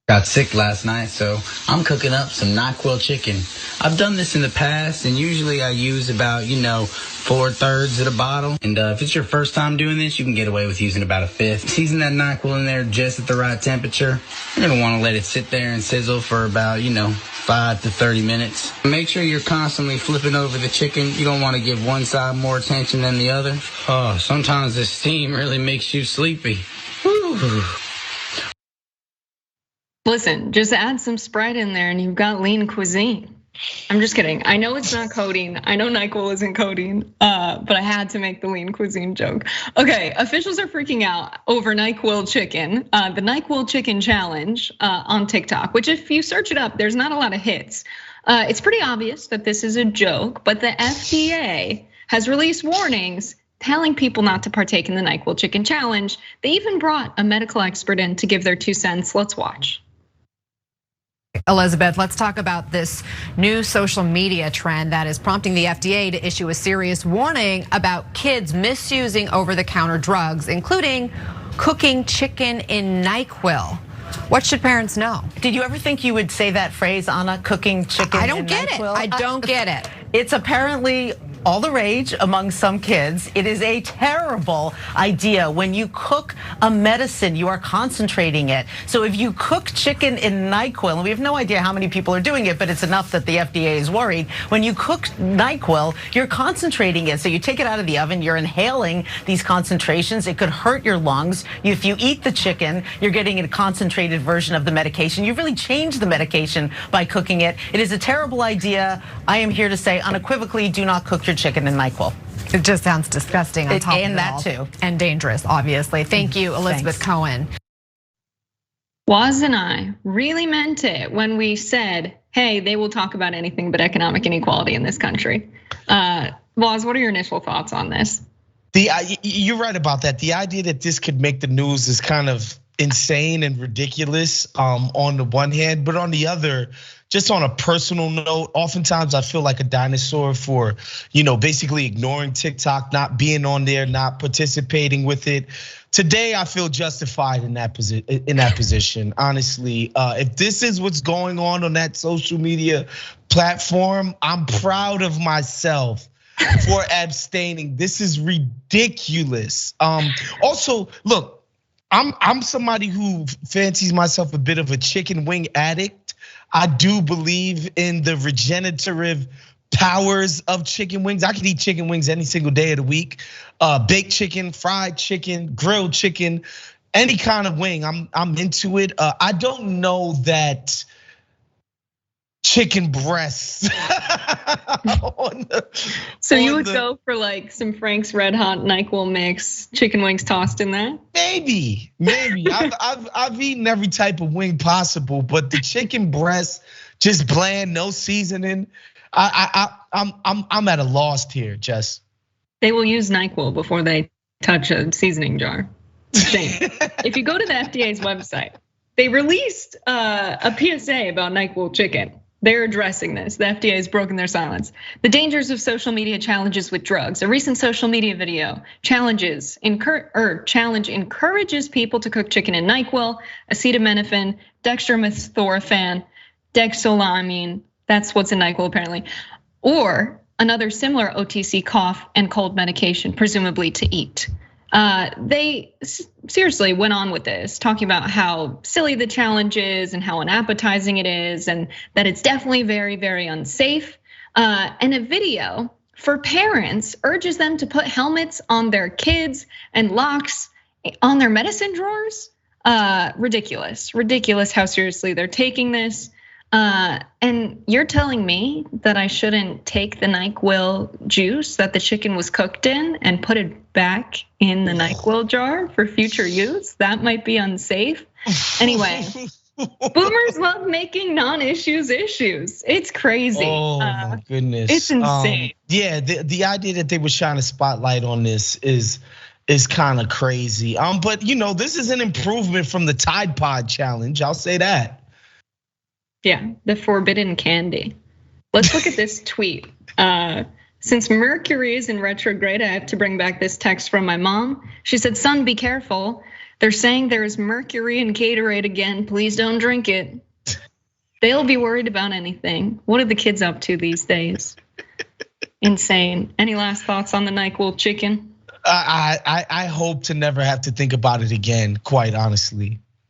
Got sick last night, so I'm cooking up some NyQuil chicken. I've done this in the past, and usually I use about, 4/3 of the bottle. And if it's your first time doing this, you can get away with using about a fifth. Season that NyQuil in there just at the right temperature. You're going to want to let it sit there and sizzle for about, 5 to 30 minutes. Make sure you're constantly flipping over the chicken. You don't want to give one side more attention than the other. Oh, sometimes the steam really makes you sleepy. Whew. Listen, just add some Sprite in there and you've got lean cuisine. I'm just kidding. I know it's not codeine. I know NyQuil isn't codeine, but I had to make the lean cuisine joke. Okay, officials are freaking out over NyQuil chicken, the NyQuil chicken challenge on TikTok, which if you search it up, there's not a lot of hits. It's pretty obvious that this is a joke, but the FDA has released warnings telling people not to partake in the NyQuil chicken challenge. They even brought a medical expert in to give their 2 cents. Let's watch. Elizabeth, let's talk about this new social media trend that is prompting the FDA to issue a serious warning about kids misusing over-the-counter drugs, including cooking chicken in NyQuil. What should parents know? Did you ever think you would say that phrase, Anna, cooking chicken in NyQuil? I don't get it. I don't get it. It's apparently all the rage among some kids. It is a terrible idea. When you cook a medicine, you are concentrating it. So if you cook chicken in NyQuil, and we have no idea how many people are doing it, but it's enough that the FDA is worried. When you cook NyQuil, you're concentrating it. So you take it out of the oven, you're inhaling these concentrations. It could hurt your lungs. If you eat the chicken, you're getting a concentrated version of the medication. You've really changed the medication by cooking it. It is a terrible idea. I am here to say unequivocally, do not cook your chicken in NyQuil. It just sounds disgusting on top of it and that all. too. And dangerous, obviously. Thank you, Elizabeth Cohen. Waz and I really meant it when we said, hey, they will talk about anything but economic inequality in this country. Waz, what are your initial thoughts on this? You're right about that. The idea that this could make the news is kind of insane and ridiculous on the one hand, but on the other, just on a personal note, oftentimes I feel like a dinosaur for, basically ignoring TikTok, not being on there, not participating with it. Today, I feel justified in that position. Honestly, if this is what's going on that social media platform, I'm proud of myself for abstaining. This is ridiculous. Also, look, I'm somebody who fancies myself a bit of a chicken wing addict. I do believe in the regenerative powers of chicken wings. I can eat chicken wings any single day of the week. Baked chicken, fried chicken, grilled chicken, any kind of wing. I'm into it. I don't know that chicken breasts. So you would go for like some Frank's Red Hot NyQuil mix, chicken wings tossed in that? Maybe. I've eaten every type of wing possible, but the chicken breast, just bland, no seasoning. I'm at a loss here, Jess. They will use NyQuil before they touch a seasoning jar. If you go to the FDA's website, they released a PSA about NyQuil chicken. They're addressing this. The FDA has broken their silence. The dangers of social media challenges with drugs. A recent social media video challenge encourages people to cook chicken in NyQuil, acetaminophen, dextromethorphan, dexolamine. That's what's in NyQuil apparently, or another similar OTC cough and cold medication, presumably to eat. They seriously went on with this, talking about how silly the challenge is and how unappetizing it is, and that it's definitely very, very unsafe. And a video for parents urges them to put helmets on their kids and locks on their medicine drawers. Ridiculous how seriously they're taking this. And you're telling me that I shouldn't take the NyQuil juice that the chicken was cooked in and put it back in the NyQuil jar for future use? That might be unsafe. Anyway, boomers love making non-issues issues. It's crazy. Oh my goodness. It's insane. Yeah, the idea that they were shining a spotlight on this is kind of crazy. But this is an improvement from the Tide Pod challenge. I'll say that. Yeah, the forbidden candy. Let's look at this tweet. Since Mercury is in retrograde, I have to bring back this text from my mom. She said, son, be careful. They're saying there's mercury in Gatorade again. Please don't drink it. They'll be worried about anything. What are the kids up to these days? Insane. Any last thoughts on the NyQuil chicken? I hope to never have to think about it again, quite honestly.